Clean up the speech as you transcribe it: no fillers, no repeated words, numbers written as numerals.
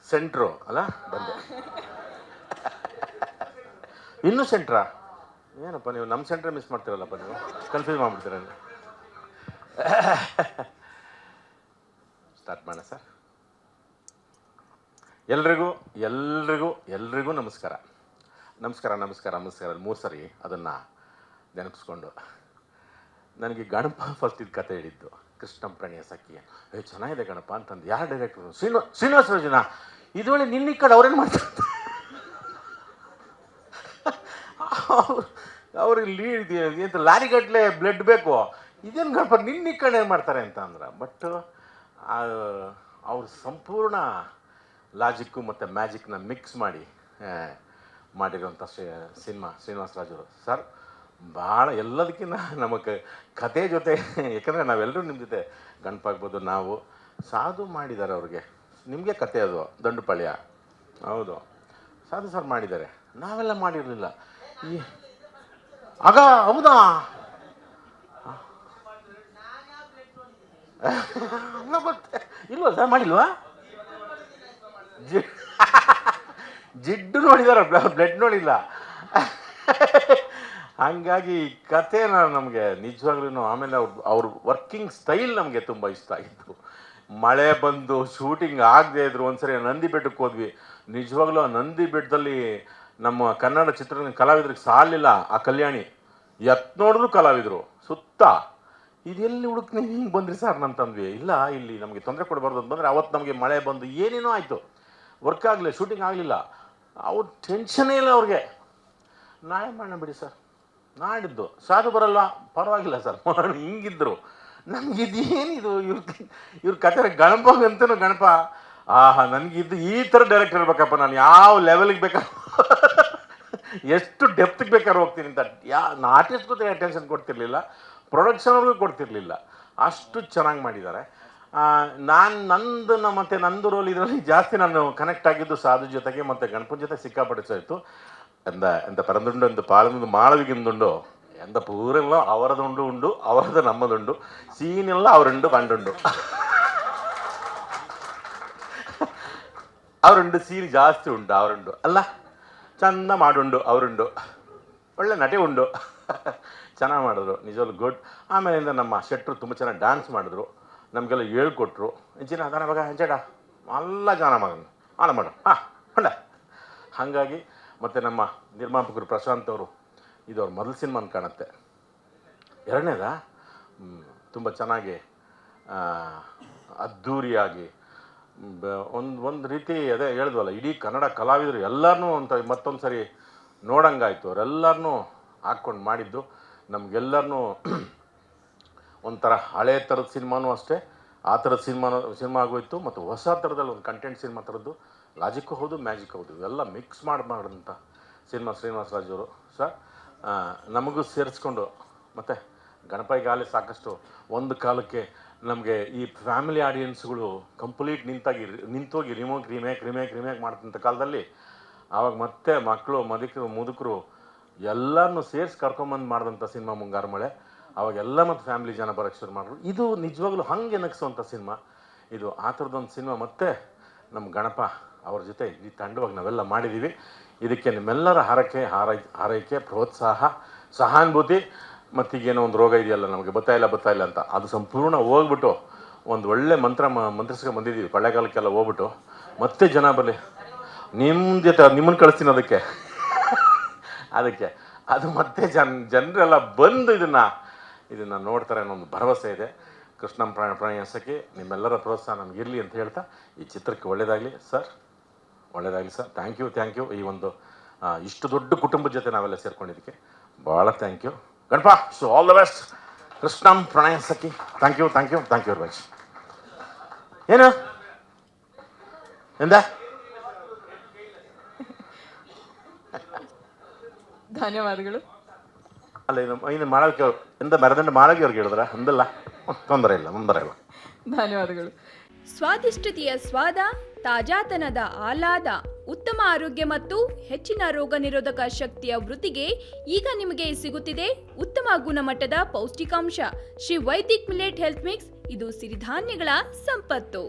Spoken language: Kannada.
ಸೆಂಟ್ರು ಅಲ್ಲ ಬಂದೆ. ಇನ್ನೂ ಸೆಂಟ್ರಾ? ಏನಪ್ಪ ನೀವು ನಮ್ಮ ಸೆಂಟ್ರ್ ಮಿಸ್ ಮಾಡ್ತೀರಲ್ಲಪ್ಪ, ನೀವು ಕನ್ಫ್ಯೂಸ್ ಮಾಡಿಬಿಡ್ತೀರ. ಸ್ಟಾರ್ಟ್ ಮಾಡೋಣ ಸರ್. ಎಲ್ರಿಗೂ ನಮಸ್ಕಾರ. 3 ಸರಿ ಅದನ್ನು ನೆನಪಿಸ್ಕೊಂಡು ನನಗೆ ಗಣಪ ಫಸ್ಟ್ ಇದು ಕತೆ ಹೇಳಿದ್ದು ಕೃಷ್ಣಂ ಪ್ರಣಯ ಸಖಿ. ಚೆನ್ನಾಗಿದೆ ಗಣಪ ಅಂತಂದು. ಯಾರು ಡೈರೆಕ್ಟ್ರು? ಶ್ರೀನಿವಾಸ ರಾಜುನಾ? ಇದೊಳ್ಳೆ ನಿನ್ನ ಈ ಕಡೆ ಅವ್ರೇನು ಮಾಡ್ತಾರೆ? ಅವ್ರಿಗೆ ಲೀಡ್ ಎಂತ ಲಾರಿಗಟ್ಟಲೆ ಬ್ಲಡ್ ಬೇಕು, ಇದೇನು ಗಣಪ ನಿನ್ನ ಈ ಕಡೆ ಏನು ಮಾಡ್ತಾರೆ ಅಂತ ಅಂದ್ರೆ. ಬಟ್ ಅವ್ರು ಸಂಪೂರ್ಣ ಲಾಜಿಕ್ಕು ಮತ್ತು ಮ್ಯಾಜಿಕ್ನ ಮಿಕ್ಸ್ ಮಾಡಿರೋಂಥ ಸಿನಿಮಾ ಶ್ರೀನಿವಾಸ ರಾಜರು ಸರ್. ಭಾಳ ಎಲ್ಲದಕ್ಕಿಂತ ನಮಗೆ ಕತೆ ಜೊತೆ, ಯಾಕಂದರೆ ನಾವೆಲ್ಲರೂ ನಿಮ್ಮ ಜೊತೆ ಗಣಪ ಆಗ್ಬೋದು, ನಾವು ಸಾಧು ಮಾಡಿದ್ದಾರೆ ಅವ್ರಿಗೆ. ನಿಮಗೆ ಕತೆ ಅದು ದಂಡುಪಾಳ್ಯ, ಹೌದು ಸಾಧು ಸರ್ ಮಾಡಿದ್ದಾರೆ, ನಾವೆಲ್ಲ ಮಾಡಿರಲಿಲ್ಲ. ಆಗ ಹೌದಾ? ಗೊತ್ತೇ ಇಲ್ವ ಸರ್? ಮಾಡಿಲ್ವಾ? ಜಿಡ್ಡು ನೋಡಿದಾರ, ಬ್ಲಡ್ ನೋಡಿಲ್ಲ. ಹಂಗಾಗಿ ಕಥೆನ ನಮಗೆ ನಿಜವಾಗ್ಲೂ ಆಮೇಲೆ ಅವ್ರ ವರ್ಕಿಂಗ್ ಸ್ಟೈಲ್ ನಮಗೆ ತುಂಬ ಇಷ್ಟ ಆಗಿತ್ತು. ಮಳೆ ಬಂದು ಶೂಟಿಂಗ್ ಆಗದೆ ಇದ್ರು. ಒಂದ್ಸರಿ ನಂದಿ ಬೆಟ್ಟಕ್ಕೆ ಹೋದ್ವಿ. ನಿಜವಾಗ್ಲೂ ಆ ನಂದಿ ಬೆಟ್ಟದಲ್ಲಿ ನಮ್ಮ ಕನ್ನಡ ಚಿತ್ರದ ಕಲಾವಿದ್ರಿಗೆ ಸಾಲಿಲ್ಲ. ಆ ಕಲ್ಯಾಣಿ ನೋಡಿದ್ರು ಕಲಾವಿದರು ಸುತ್ತ. ಇದೆಲ್ಲಿ ಹುಡುಕ್ ನೀವು ಹಿಂಗೆ ಬಂದ್ರಿ ಸರ್ ಅಂತಂದ್ವಿ. ಇಲ್ಲ, ಇಲ್ಲಿ ನಮಗೆ ತೊಂದರೆ ಕೊಡಬಾರ್ದು ಅಂತ ಬಂದರೆ ಅವತ್ತು ನಮಗೆ ಮಳೆ ಬಂದು ಏನೇನೋ ಆಯಿತು, ವರ್ಕ್ ಆಗಲಿಲ್ಲ, ಶೂಟಿಂಗ್ ಆಗಲಿಲ್ಲ. ಅವ್ರು ಟೆನ್ಷನ್ನೇ ಇಲ್ಲ ಅವ್ರಿಗೆ. ನಾಳೆ ಮಾಡೋಣ ಬಿಡಿ ಸರ್, ನಾಡಿದ್ದು ಸಾಧು ಬರಲ್ಲ, ಪರವಾಗಿಲ್ಲ ಸರ್ ಹಿಂಗಿದ್ರು. ನಮಗಿದೇನಿದು ಇವ್ರ ಕತೆ ಗಣಪಗಂತನೂ ಗಣಪ. ನನಗಿದ್ದು ಈ ಥರ ಡೈರೆಕ್ಟರ್ ಇರ್ಬೇಕಪ್ಪ, ನಾನು ಯಾವ ಲೆವೆಲ್ಗೆ ಬೇಕಾದ್ರೆ ಎಷ್ಟು ಡೆಪ್ತ್ಗೆ ಬೇಕಾದ್ರೆ ಹೋಗ್ತೀನಿ ಅಂತ. ಆರ್ಟಿಸ್ಟ್ ಗೊತ್ತಿಲ್ಲ, ಟೆನ್ಷನ್ ಕೊಡ್ತಿರ್ಲಿಲ್ಲ, ಪ್ರೊಡಕ್ಷನ್ವ್ರಿಗೂ ಕೊಡ್ತಿರ್ಲಿಲ್ಲ. ಅಷ್ಟು ಚೆನ್ನಾಗಿ ಮಾಡಿದ್ದಾರೆ. ನಂದು ರೋಲ್ ಇದರಲ್ಲಿ ಜಾಸ್ತಿ ನಾನು ಕನೆಕ್ಟ್ ಆಗಿದ್ದು ಸಾಧು ಜೊತೆಗೆ ಮತ್ತು ಗಣಪನ ಜೊತೆ ಸಿಕ್ಕಾಪಡಿಸಾಯಿತು. ಎಂತ ಪರಂದುಂಡು ಎಂತ ಪಾಳಂದು ಮಾಳವಿಗಿಂದುಂಡು ಎಂತ ಪೂರೆಲ್ಲ ಅವರದುಂಡು ಉಂಡು, ಅವರದು ನಮ್ಮದುಂಡು, ಸೀನೆಲ್ಲ ಅವರುಂಡು ಬಂಡುಂಡು. ಅವರುಂಡು ಸೀನ್ ಜಾಸ್ತಿ ಉಂಟು, ಅವರುಂಡು ಅಲ್ಲ ಚಂದ ಮಾಡುಂಡು, ಅವರುಂಡು ಒಳ್ಳೆ ನಟೆ ಉಂಡು. ಚೆನ್ನಾಗಿ ಮಾಡಿದ್ರು, ನಿಜವಾಗ್ಲೂ ಗುಡ್. ಆಮೇಲಿಂದ ನಮ್ಮ ಶೆಟ್ರು ತುಂಬ ಚೆನ್ನಾಗಿ ಡ್ಯಾನ್ಸ್ ಮಾಡಿದ್ರು, ನಮಗೆಲ್ಲ ಹೇಳ್ಕೊಟ್ರು. ಇಂಚಿನ ಅದನ್ನ ಇವಾಗ ಹೆಂಚಡ ಎಲ್ಲ ಜನ ಮಗನು ಆನ ಮಾಡು ಹೊಂಡ. ಹಾಗಾಗಿ ಮತ್ತು ನಮ್ಮ ನಿರ್ಮಾಪಕರು ಪ್ರಶಾಂತ್ ಅವರು, ಇದು ಅವ್ರ ಮೊದಲ ಸಿನಿಮಾ ಅಂತ ಕಾಣುತ್ತೆ. ಎರಡನೇದಾ ತುಂಬ ಚೆನ್ನಾಗಿ ಅದ್ಧೂರಿಯಾಗಿ ಒಂದು ರೀತಿ ಅದೇ ಹೇಳಿದ್ವಲ್ಲ, ಇಡೀ ಕನ್ನಡ ಕಲಾವಿದರು ಎಲ್ಲರನ್ನೂ ಅಂತ ಮತ್ತೊಂದು ಸರಿ ನೋಡಂಗಾಯ್ತು. ಅವರೆಲ್ಲರನ್ನೂ ಹಾಕ್ಕೊಂಡು ಮಾಡಿದ್ದು ನಮಗೆಲ್ಲರನ್ನೂ ಒಂಥರ ಹಳೆ ಥರದ ಸಿನಿಮಾನೂ ಅಷ್ಟೇ, ಆ ಥರದ ಸಿನಿಮಾ ಆಗೋಯ್ತು. ಮತ್ತು ಹೊಸ ಥರದಲ್ಲಿ ಒಂದು ಕಂಟೆಂಟ್ ಸಿನಿಮಾ ಥರದ್ದು, ಲಾಜಿಕ್ಕು ಹೌದು ಮ್ಯಾಜಿಕ್ ಹೌದು, ಇವೆಲ್ಲ ಮಿಕ್ಸ್ ಮಾಡಿದಂಥ ಸಿನಿಮಾ ಶ್ರೀನಿವಾಸ ರಾಜವರು ಸರ್. ನಮಗೂ ಸೇರಿಸ್ಕೊಂಡು ಮತ್ತು ಗಣಪೈಗಾಲೇ ಸಾಕಷ್ಟು ಒಂದು ಕಾಲಕ್ಕೆ ನಮಗೆ ಈ ಫ್ಯಾಮಿಲಿ ಆಡಿಯನ್ಸ್ಗಳು ಕಂಪ್ಲೀಟ್ ನಿಂತೋಗಿ ರಿಮೇಕ್ ಮಾಡ್ತಂಥ ಕಾಲದಲ್ಲಿ ಆವಾಗ ಮತ್ತೆ ಮಕ್ಕಳು ಮುದುಕರು ಎಲ್ಲರನ್ನೂ ಸೇರಿಸಿ ಕರ್ಕೊಂಬಂದು ಮಾಡಿದಂಥ ಸಿನಿಮಾ ಮುಂಗಾರು ಮಳೆ. ಅವಾಗೆಲ್ಲ ಮತ್ತು ಫ್ಯಾಮಿಲಿ ಜನ ಬರೋಕ್ಕೆ ಶುರು ಮಾಡಿದ್ರು. ಇದು ನಿಜವಾಗ್ಲೂ ಹಂಗೆ ನಗಿಸುವಂಥ ಸಿನಿಮಾ ಇದು. ಆ ಥರದೊಂದು ಸಿನಿಮಾ ಮತ್ತೆ ನಮ್ಮ ಗಣಪ ಅವ್ರ ಜೊತೆ ಈ ತಂಡವಾಗಿ ನಾವೆಲ್ಲ ಮಾಡಿದ್ದೀವಿ. ಇದಕ್ಕೆ ನಿಮ್ಮೆಲ್ಲರ ಹಾರೈಕೆ, ಪ್ರೋತ್ಸಾಹ, ಸಹಾನುಭೂತಿ, ಮತ್ತೀಗೇನೋ ಒಂದು ರೋಗ ಇದೆಯಲ್ಲ ನಮಗೆ ಗೊತ್ತಾಯಿಲ್ಲ ಅಂತ, ಅದು ಸಂಪೂರ್ಣ ಹೋಗ್ಬಿಟ್ಟು ಒಂದು ಒಳ್ಳೆ ಮಂತ್ರಿಸ್ಕೊಂಡು ಬಂದಿದ್ದೀವಿ. ಕೊಳ್ಳೆಗಾಲಕ್ಕೆಲ್ಲ ಹೋಗ್ಬಿಟ್ಟು ಮತ್ತೆ ಜನ ಬರಲಿ, ನಿಮ್ಮ ಜೊತೆ ನಿಮ್ಮನ್ನು ಕಳಿಸ್ತೀನಿ ಅದಕ್ಕೆ ಅದು ಮತ್ತೆ ಜನರೆಲ್ಲ ಬಂದು ಇದನ್ನು ನೋಡ್ತಾರೆ ಅನ್ನೋ ಒಂದು ಭರವಸೆ ಇದೆ. ಕೃಷ್ಣಂ ಪ್ರಣಯ ಸಖಿ ನಿಮ್ಮೆಲ್ಲರ ಪ್ರೋತ್ಸಾಹ ನಮಗಿರಲಿ ಅಂತ ಹೇಳ್ತಾ ಈ ಚಿತ್ರಕ್ಕೆ ಒಳ್ಳೆಯದಾಗಲಿ ಸರ್. Thank you. ಈ ಒಂದು ಇಷ್ಟು ದೊಡ್ಡ ಕುಟುಂಬದ ಜೊತೆ ನಾವೆಲ್ಲ ಸೇರ್ಕೊಂಡಿದ್ದಕ್ಕೆ ಭಾಳ thank you. Ganapa, so all the best. Krishnam Pranaya Sakhi. Thank you very much. ಏನು ಎಂದ ಧನ್ಯವಾದಗಳು. ಅಲ್ಲ ಇನ್ನು ಮಾಳವಿಕೆ ಅವ್ರು ಎಂದ ಮರದಂಡ ಮಾಳವಿ ಅವ್ರಿಗೆ ಹೇಳಿದ್ರ ಅಂದಲ್ಲ, ತೊಂದರೆ ಇಲ್ಲ. ಧನ್ಯವಾದಗಳು. ಸ್ವಾದಿಷ್ಟತೆಯ ಸ್ವಾದ, ತಾಜಾತನದ ಆಹ್ಲಾದ, ಉತ್ತಮ ಆರೋಗ್ಯ ಮತ್ತು ಹೆಚ್ಚಿನ ರೋಗ ನಿರೋಧಕ ಶಕ್ತಿಯ ವೃದ್ಧಿಗೆ ಈಗ ನಿಮಗೆ ಸಿಗುತ್ತಿದೆ ಉತ್ತಮ ಗುಣಮಟ್ಟದ ಪೌಷ್ಟಿಕಾಂಶ Shri Vaidik millet health mix. ಇದು ಸಿರಿಧಾನ್ಯಗಳ ಸಂಪತ್ತು.